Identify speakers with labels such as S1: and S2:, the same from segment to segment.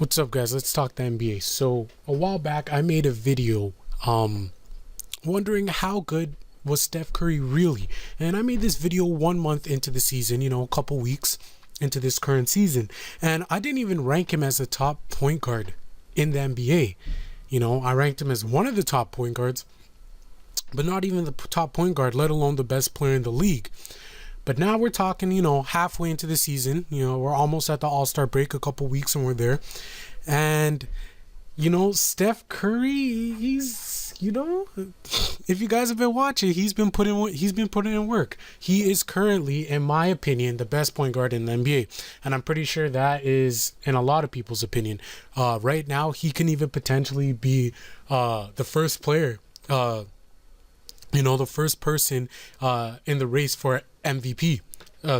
S1: What's up, guys? Let's talk the NBA. So a while back I made a video wondering how good was Steph Curry really, and I made this video 1 month into the season, a couple weeks into this current season, and I didn't even rank him as a top point guard in the NBA. I ranked him as one of the top point guards, but not even the top point guard, let alone the best player in the league. But now we're talking, halfway into the season. We're almost at the All-Star break, a couple weeks, and we're there. And, Steph Curry, he's, if you guys have been watching, he's been putting in work. He is currently, in my opinion, the best point guard in the NBA. And I'm pretty sure that is in a lot of people's opinion. Right now, he can even potentially be the first player, the first person in the race for MVP,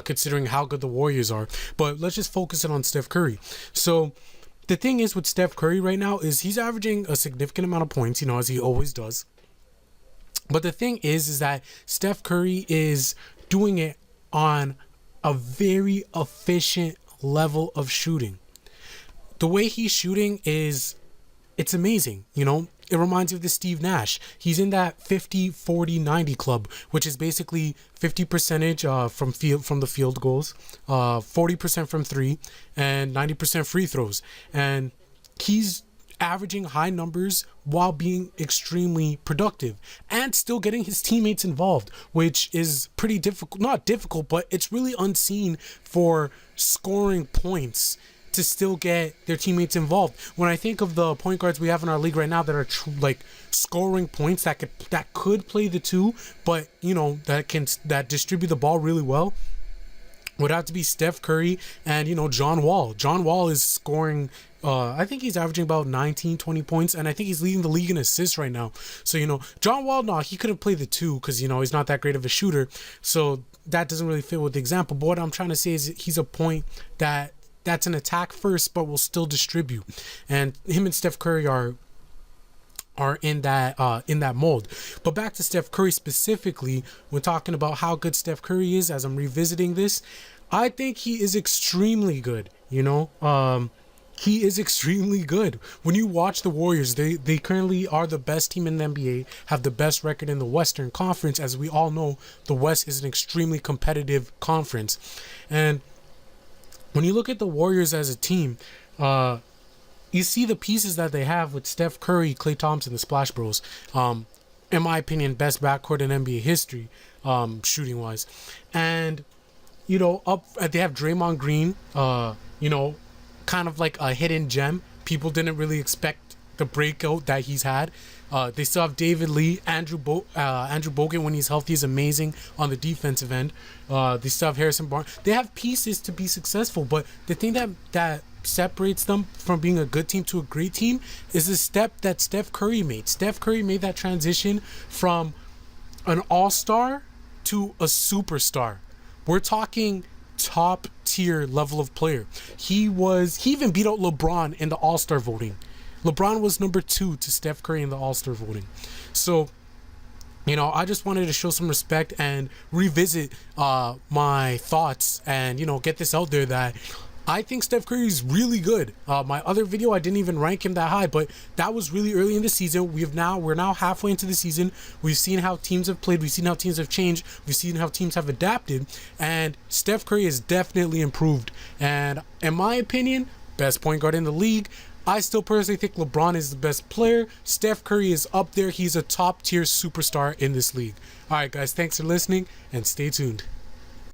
S1: considering how good the Warriors are. But let's just focus it on Steph Curry. So the thing is with Steph Curry right now is he's averaging a significant amount of points, as he always does. But the thing is that Steph Curry is doing it on a very efficient level of shooting. The way he's shooting it's amazing, It reminds you of the Steve Nash. He's in that 50-40-90 club, which is basically 50% from the field goals, 40% from three, and 90% free throws. And he's averaging high numbers while being extremely productive and still getting his teammates involved, which is pretty difficult. Not difficult, but it's really unseen for scoring points to still get their teammates involved. When I think of the point guards we have in our league right now that are scoring points that could play the two, but that distribute the ball really well, would have to be Steph Curry and John Wall. John Wall is scoring. I think he's averaging about 19-20 points, and I think he's leading the league in assists right now. So John Wall, he couldn't play the two because he's not that great of a shooter. So that doesn't really fit with the example. But what I'm trying to say is he's a point that's an attack first, but will still distribute. And him and Steph Curry are in that mold. But back to Steph Curry specifically, when talking about how good Steph Curry is, as I'm revisiting this, I think he is extremely good. He is extremely good. When you watch the Warriors, they currently are the best team in the NBA, have the best record in the Western Conference. As we all know, the West is an extremely competitive conference. And when you look at the Warriors as a team, you see the pieces that they have with Steph Curry, Klay Thompson, the Splash Bros. In my opinion, best backcourt in NBA history, shooting-wise. And, they have Draymond Green, kind of like a hidden gem. People didn't really expect the breakout that he's had. They still have David Lee, Andrew Bogut when he's healthy is amazing on the defensive end. They still have Harrison Barnes. They have pieces to be successful, but the thing that separates them from being a good team to a great team is the step that Steph Curry made. Steph Curry made that transition from an all-star to a superstar. We're talking top tier level of player. He even beat out LeBron in the all-star voting. LeBron was number 2 to Steph Curry in the All-Star voting. So, I just wanted to show some respect and revisit my thoughts and, get this out there that I think Steph Curry is really good. My other video, I didn't even rank him that high, but that was really early in the season. We're now halfway into the season. We've seen how teams have played. We've seen how teams have changed. We've seen how teams have adapted. And Steph Curry has definitely improved. And in my opinion, best point guard in the league. I still personally think LeBron is the best player. Steph Curry is up there. He's a top tier superstar in this league. All right, guys, thanks for listening and stay tuned.